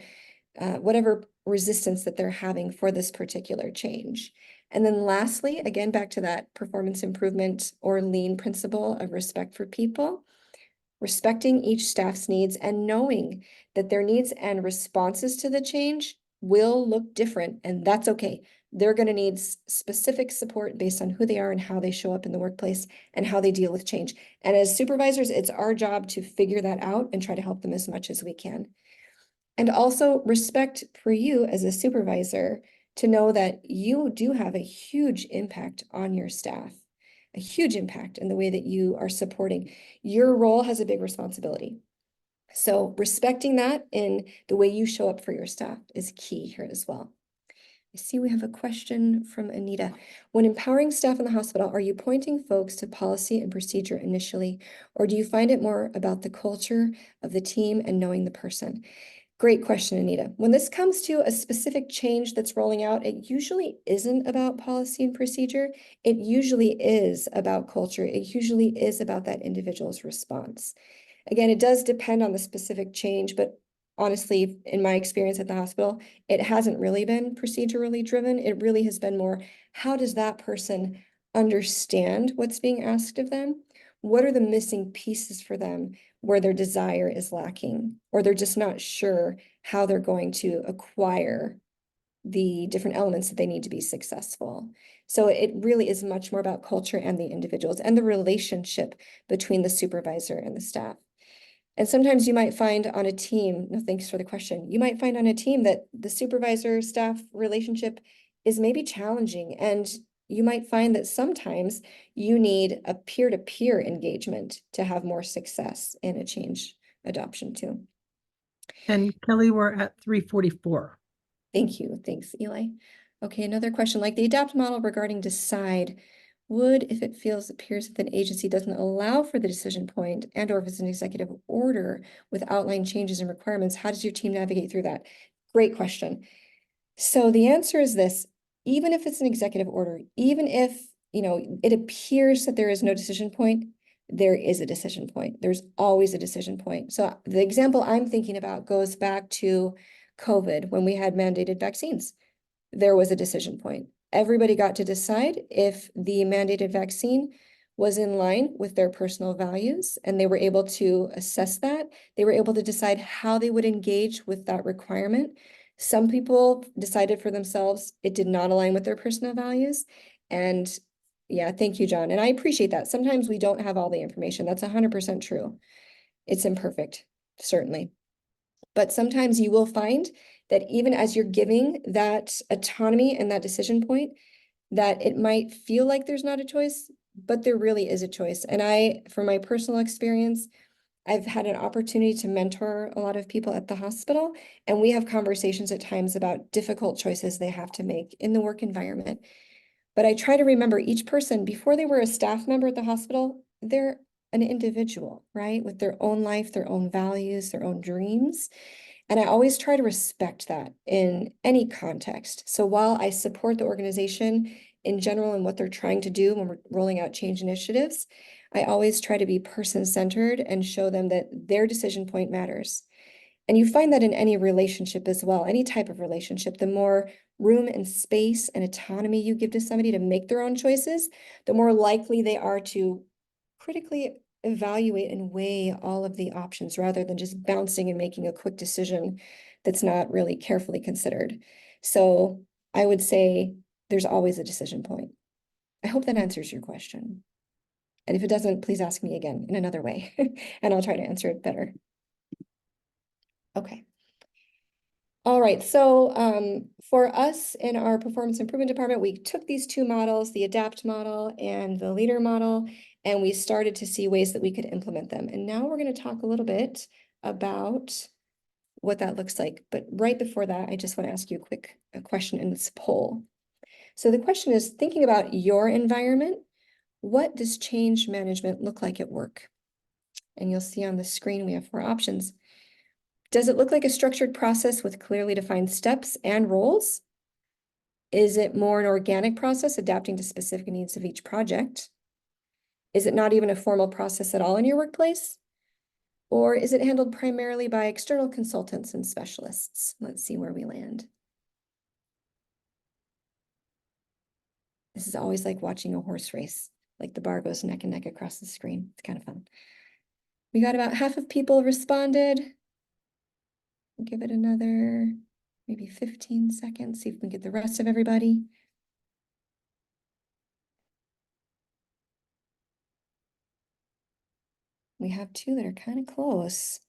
whatever resistance that they're having for this particular change. And then lastly, again, back to that performance improvement or lean principle of respect for people, respecting each staff's needs and knowing that their needs and responses to the change will look different, and that's okay. They're going to need specific support based on who they are and how they show up in the workplace and how they deal with change. And as supervisors, it's our job to figure that out and try to help them as much as we can. And also respect for you as a supervisor to know that you do have a huge impact on your staff, a huge impact in the way that you are supporting. Your role has a big responsibility. So respecting that in the way you show up for your staff is key here as well. I see we have a question from Anita. When empowering staff in the hospital, are you pointing folks to policy and procedure initially, or do you find it more about the culture of the team and knowing the person? Great question, Anita. When this comes to a specific change that's rolling out, it usually isn't about policy and procedure. It usually is about culture. It usually is about that individual's response. Again, it does depend on the specific change, but honestly, in my experience at the hospital, it hasn't really been procedurally driven. It really has been more, how does that person understand what's being asked of them? What are the missing pieces for them where their desire is lacking, or they're just not sure how they're going to acquire the different elements that they need to be successful. So it really is much more about culture and the individuals and the relationship between the supervisor and the staff. And sometimes you might find on a team, no, thanks for the question, you might find on a team that the supervisor staff relationship is maybe challenging, and you might find that sometimes you need a peer-to-peer engagement to have more success in a change adoption too. And Kelly, we're at 344. Thank you. Thanks, Eli. Okay, another question, like the ADAPT model regarding decide, would, if it appears that an agency doesn't allow for the decision point and or if it's an executive order with outlined changes and requirements, how does your team navigate through that? Great question. So the answer is this: even if it's an executive order, even if, it appears that there is no decision point, there is a decision point. There's always a decision point. So the example I'm thinking about goes back to COVID when we had mandated vaccines. There was a decision point. Everybody got to decide if the mandated vaccine was in line with their personal values, and they were able to assess that. They were able to decide how they would engage with that requirement. Some people decided for themselves it did not align with their personal values. And yeah, thank you, John. And I appreciate that. Sometimes we don't have all the information. That's 100% true. It's imperfect, certainly. But sometimes you will find that even as you're giving that autonomy and that decision point, that it might feel like there's not a choice, but there really is a choice. And from my personal experience, I've had an opportunity to mentor a lot of people at the hospital, and we have conversations at times about difficult choices they have to make in the work environment. But I try to remember each person before they were a staff member at the hospital, they're an individual, right? With their own life, their own values, their own dreams. And I always try to respect that in any context. So while I support the organization in general and what they're trying to do when we're rolling out change initiatives, I always try to be person-centered and show them that their decision point matters. And you find that in any relationship as well, any type of relationship, the more room and space and autonomy you give to somebody to make their own choices, the more likely they are to critically evaluate and weigh all of the options rather than just bouncing and making a quick decision that's not really carefully considered. So I would say there's always a decision point. I hope that answers your question. And if it doesn't, please ask me again in another way, and I'll try to answer it better. Okay. All right, so for us in our performance improvement department, we took these two models, the ADAPT model and the leader model, and we started to see ways that we could implement them. And now we're going to talk a little bit about what that looks like. But right before that, I just want to ask you a question in this poll. So the question is, thinking about your environment, what does change management look like at work? And you'll see on the screen, we have 4 options. Does it look like a structured process with clearly defined steps and roles? Is it more an organic process adapting to specific needs of each project? Is it not even a formal process at all in your workplace? Or is it handled primarily by external consultants and specialists? Let's see where we land. This is always like watching a horse race, like the bar goes neck and neck across the screen. It's kind of fun. We got about half of people responded. Give it another maybe 15 seconds, see if we can get the rest of everybody. We have 2 that are kind of close.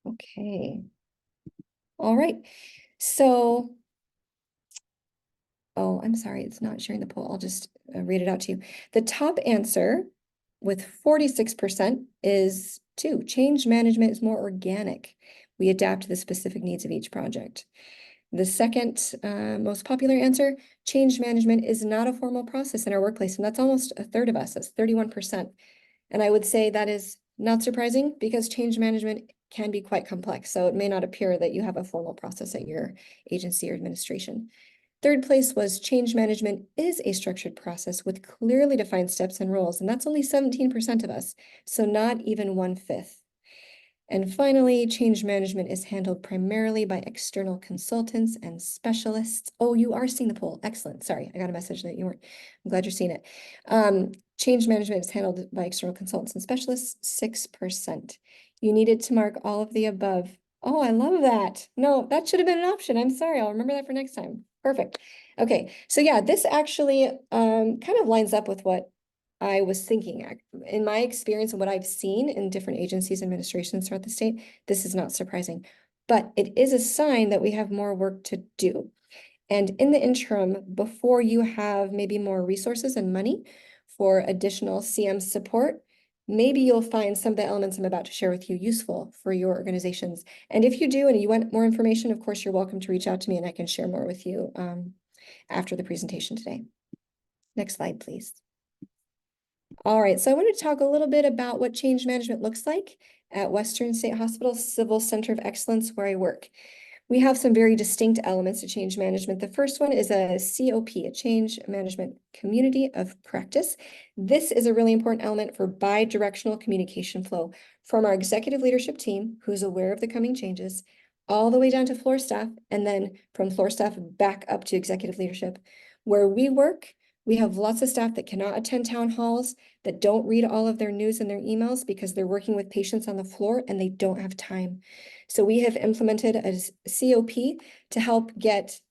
Okay. All right. So, oh, I'm sorry, it's not sharing the poll. I'll just read it out to you. The top answer with 46% is 2. Change management is more organic. We adapt to the specific needs of each project. The second most popular answer, change management is not a formal process in our workplace, and that's almost a third of us, that's 31%. And I would say that is not surprising because change management can be quite complex, so it may not appear that you have a formal process at your agency or administration. Third place was change management is a structured process with clearly defined steps and roles, and that's only 17% of us, so not even 1/5. And finally, change management is handled primarily by external consultants and specialists. Oh, you are seeing the poll. Excellent. Sorry, I got a message that you weren't. I'm glad you're seeing it. Change management is handled by external consultants and specialists, 6%. You needed to mark all of the above. Oh, I love that. No, that should have been an option. I'm sorry. I'll remember that for next time. Perfect. Okay, so yeah, this actually kind of lines up with what I was thinking. In my experience and what I've seen in different agencies, administrations throughout the state, this is not surprising, but it is a sign that we have more work to do. And in the interim, before you have maybe more resources and money for additional CM support, maybe you'll find some of the elements I'm about to share with you useful for your organizations. And if you do, and you want more information, of course, you're welcome to reach out to me and I can share more with you after the presentation today. Next slide, please. All right, so I want to talk a little bit about what change management looks like at Western State Hospital Civil Center of Excellence, where I work. We have some very distinct elements to change management. The first one is a COP, a Change Management Community of Practice. This is a really important element for bi-directional communication flow from our executive leadership team, who's aware of the coming changes, all the way down to floor staff, and then from floor staff back up to executive leadership. Where we work, we have lots of staff that cannot attend town halls, that don't read all of their news and their emails because they're working with patients on the floor and they don't have time. So we have implemented a COP to help get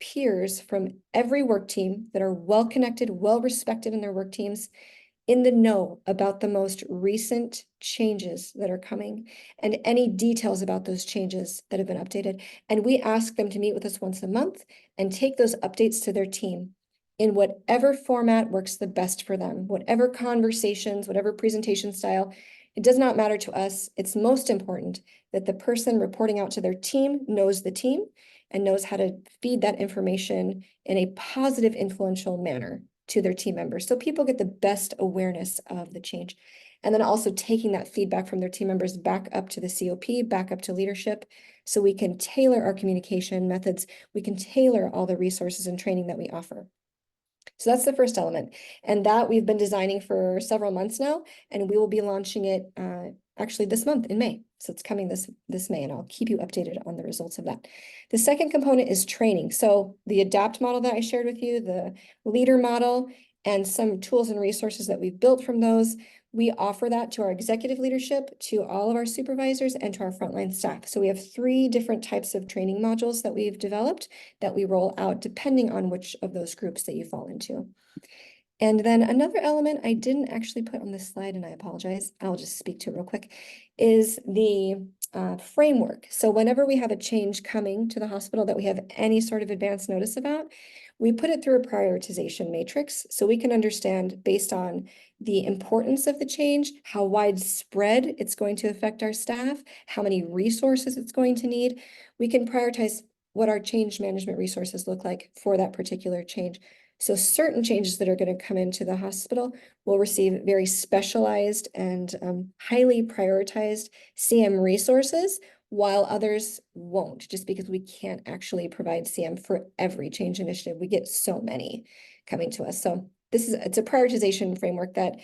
peers from every work team that are well-connected, well-respected in their work teams in the know about the most recent changes that are coming and any details about those changes that have been updated. And we ask them to meet with us once a month and take those updates to their team in whatever format works the best for them, whatever conversations, whatever presentation style. It does not matter to us. It's most important that the person reporting out to their team knows the team and knows how to feed that information in a positive, influential manner to their team members. So people get the best awareness of the change. And then also taking that feedback from their team members back up to the COP, back up to leadership, so we can tailor our communication methods. We can tailor all the resources and training that we offer. So that's the first element. And that we've been designing for several months now, and we will be launching it actually this month in May. So it's coming this May, and I'll keep you updated on the results of that. The second component is training. So the ADAPT model that I shared with you, the leader model, and some tools and resources that we've built from those, we offer that to our executive leadership, to all of our supervisors, and to our frontline staff. So we have 3 different types of training modules that we've developed that we roll out depending on which of those groups that you fall into. And then another element I didn't actually put on this slide, and I apologize, I'll just speak to it real quick, is the framework. So whenever we have a change coming to the hospital that we have any sort of advance notice about, we put it through a prioritization matrix so we can understand, based on the importance of the change, how widespread it's going to affect our staff, how many resources it's going to need. We can prioritize what our change management resources look like for that particular change. So certain changes that are going to come into the hospital will receive very specialized and highly prioritized CM resources, while others won't, just because we can't actually provide CM for every change initiative. We get so many coming to us. So it's a prioritization framework that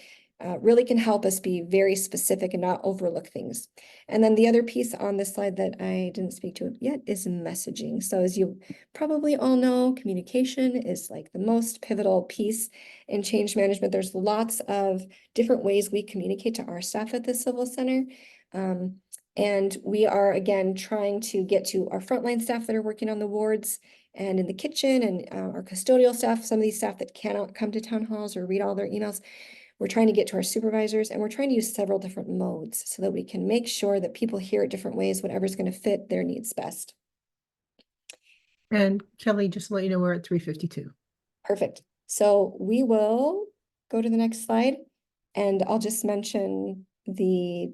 really can help us be very specific and not overlook things. And then the other piece on this slide that I didn't speak to yet is messaging. So as you probably all know, communication is like the most pivotal piece in change management. There's lots of different ways we communicate to our staff at the Civil Center. And we are, again, trying to get to our frontline staff that are working on the wards and in the kitchen, and our custodial staff, some of these staff that cannot come to town halls or read all their emails. We're trying to get to our supervisors, and we're trying to use several different modes so that we can make sure that people hear it different ways, whatever's going to fit their needs best. And Kelly, just to let you know, we're at 3:52. Perfect. So we will go to the next slide, and I'll just mention the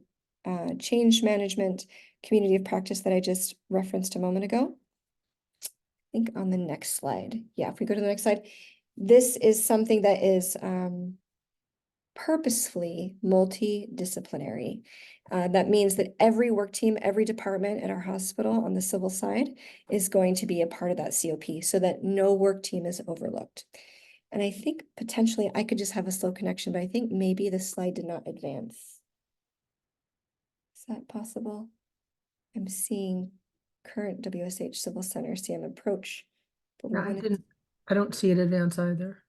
change management community of practice that I just referenced a moment ago. I think on the next slide. Yeah, if we go to the next slide, this is something that is purposefully multidisciplinary. That means that every work team, every department at our hospital on the civil side is going to be a part of that COP so that no work team is overlooked. And I think potentially I could just have a slow connection, but I think maybe the slide did not advance. Is that possible? I'm seeing current WSH Civil Center CM approach. But we're I don't see it advance either.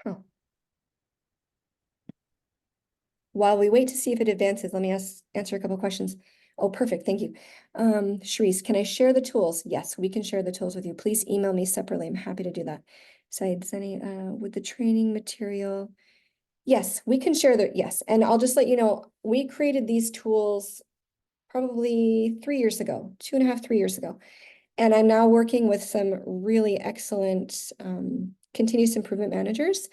Huh. While we wait to see if it advances, let me answer a couple questions. Oh, perfect. Thank you. Sharice, can I share the tools? Yes, we can share the tools with you. Please email me separately. I'm happy to do that. Said Zenny, with the training material. Yes, we can share yes. And I'll just let you know, we created these tools probably 3 years ago, 2.5, 3 years ago. And I'm now working with some really excellent continuous improvement managers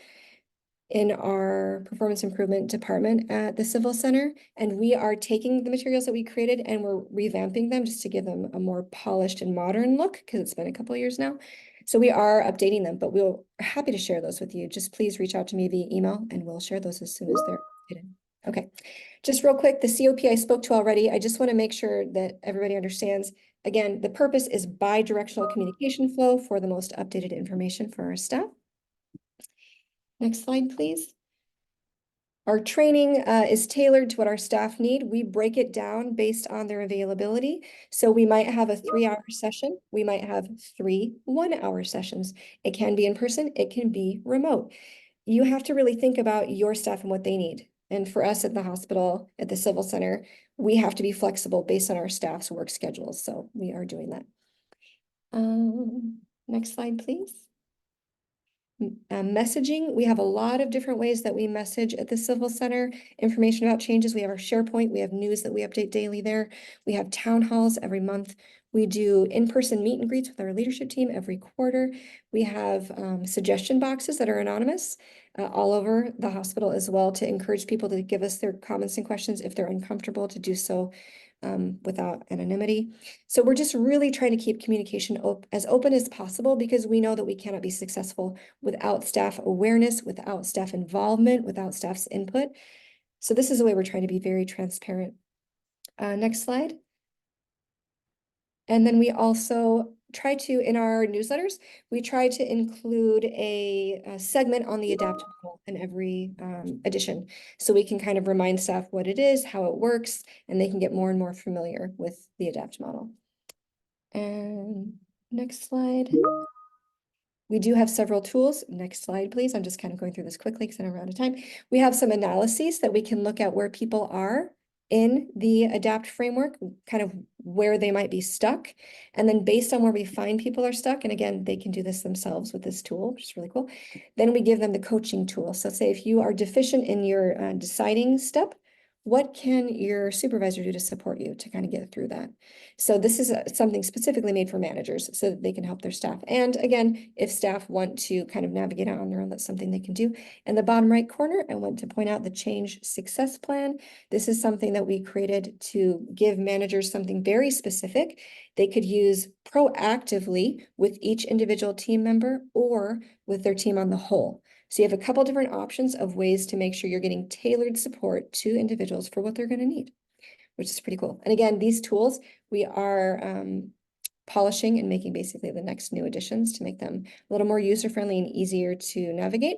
in our performance improvement department at the Civil Center. And we are taking the materials that we created and we're revamping them just to give them a more polished and modern look, because it's been a couple of years now. So we are updating them, but we're happy to share those with you. Just please reach out to me via email and we'll share those as soon as they're updated. Okay, just real quick, the COP I spoke to already. I just want to make sure that everybody understands. Again, the purpose is bi-directional communication flow for the most updated information for our staff. Next slide, please. Our training is tailored to what our staff need. We break it down based on their availability. So we might have a 3-hour session. We might have 3 1-hour sessions. It can be in person. It can be remote. You have to really think about your staff and what they need. And for us at the hospital, at the Civil Center, we have to be flexible based on our staff's work schedules. So we are doing that. Next slide, please. Messaging, we have a lot of different ways that we message at the Civil Center. Information about changes, we have our SharePoint, we have news that we update daily there. We have town halls every month. We do in-person meet and greets with our leadership team every quarter. We have suggestion boxes that are anonymous all over the hospital as well, to encourage people to give us their comments and questions if they're uncomfortable to do so without anonymity. So we're just really trying to keep communication as open as possible, because we know that we cannot be successful without staff awareness, without staff involvement, without staff's input. So this is the way we're trying to be very transparent. Next slide. And then we also try to, in our newsletters, we try to include a segment on the ADAPT model in every edition. So we can kind of remind staff what it is, how it works, and they can get more and more familiar with the ADAPT model. And next slide. We do have several tools. Next slide, please. I'm just kind of going through this quickly because I know we're out of time. We have some analyses that we can look at where people are in the ADAPT framework, kind of where they might be stuck. And then based on where we find people are stuck, and again, they can do this themselves with this tool, which is really cool. Then we give them the coaching tool. So say if you are deficient in your deciding step, what can your supervisor do to support you to kind of get through that? So this is something specifically made for managers so that they can help their staff. And again, if staff want to kind of navigate out on their own, that's something they can do. In the bottom right corner, I want to point out the Change Success Plan. This is something that we created to give managers something very specific they could use proactively with each individual team member or with their team on the whole. So you have a couple different options of ways to make sure you're getting tailored support to individuals for what they're going to need, which is pretty cool. And again, these tools we are polishing and making basically the next new additions to make them a little more user-friendly and easier to navigate.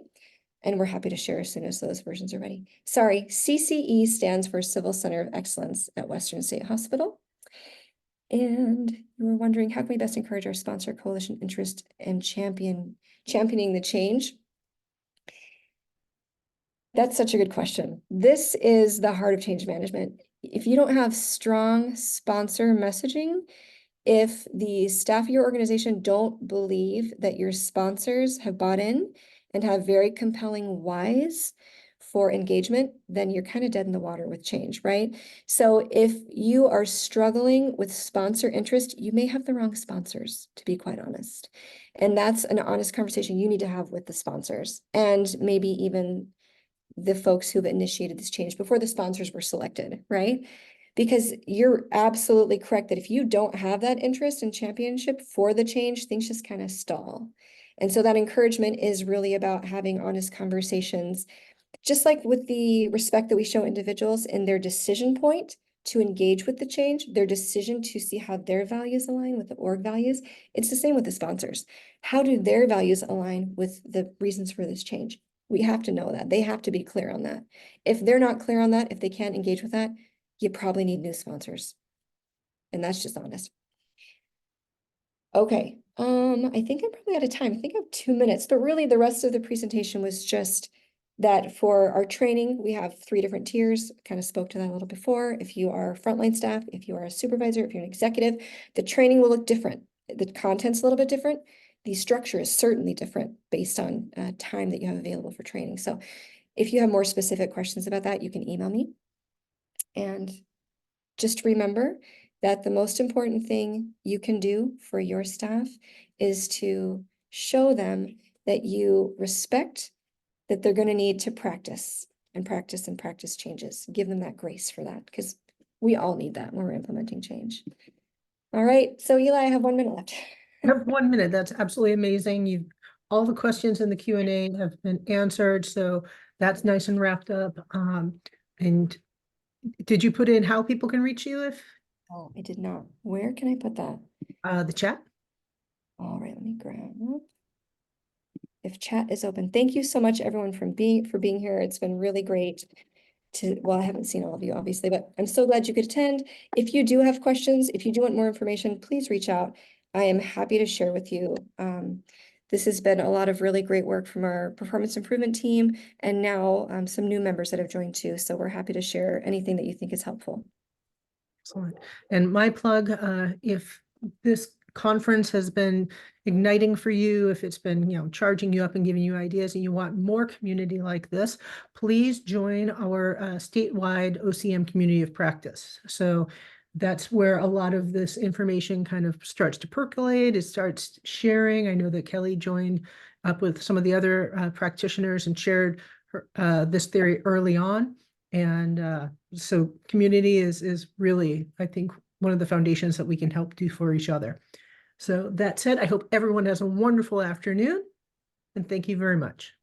And we're happy to share as soon as those versions are ready. Sorry, CCE stands for Civil Center of Excellence at Western State Hospital. And you were wondering, how can we best encourage our sponsor coalition interest and championing the change? That's such a good question. This is the heart of change management. If you don't have strong sponsor messaging, if the staff of your organization don't believe that your sponsors have bought in and have very compelling whys for engagement, then you're kind of dead in the water with change, right? So if you are struggling with sponsor interest, you may have the wrong sponsors, to be quite honest. And that's an honest conversation you need to have with the sponsors, and maybe even the folks who've initiated this change before the sponsors were selected, right? Because you're absolutely correct that if you don't have that interest and championship for the change, things just kind of stall. And so that encouragement is really about having honest conversations, just like with the respect that we show individuals in their decision point to engage with the change, their decision to see how their values align with the org values. It's the same with the sponsors. How do their values align with the reasons for this change? We have to know that. They have to be clear on that. If they're not clear on that, if they can't engage with that, you probably need new sponsors. And that's just honest. Okay, I think I'm probably out of time. I think I have 2 minutes, but really the rest of the presentation was just that for our training, we have 3 different tiers. Kind of spoke to that a little before. If you are frontline staff, if you are a supervisor, if you're an executive, the training will look different. The content's a little bit different. The structure is certainly different based on time that you have available for training. So if you have more specific questions about that, you can email me. And just remember that the most important thing you can do for your staff is to show them that you respect that they're going to need to practice and practice and practice changes. Give them that grace for that, because we all need that when we're implementing change. All right, so Eli, I have 1 minute left. You have 1 minute. That's absolutely amazing. All the questions in the Q&A have been answered, so that's nice and wrapped up. And did you put in how people can reach you if Oh, I did not. Where can I put that? the chat? All right, let me grab. If chat is open. Thank you so much, everyone, for being here. It's been really great to, well, I haven't seen all of you, obviously, but I'm so glad you could attend. If you do have questions, if you do want more information, please reach out. I am happy to share with you. This has been a lot of really great work from our performance improvement team, and now some new members that have joined too. So we're happy to share anything that you think is helpful. Excellent. And my plug, if this conference has been igniting for you, if it's been, charging you up and giving you ideas and you want more community like this, please join our statewide OCM community of practice. So that's where a lot of this information kind of starts to percolate. It starts sharing. I know that Kelly joined up with some of the other practitioners and shared this theory early on. And so community is really, I think, one of the foundations that we can help do for each other. So that said, I hope everyone has a wonderful afternoon, and thank you very much.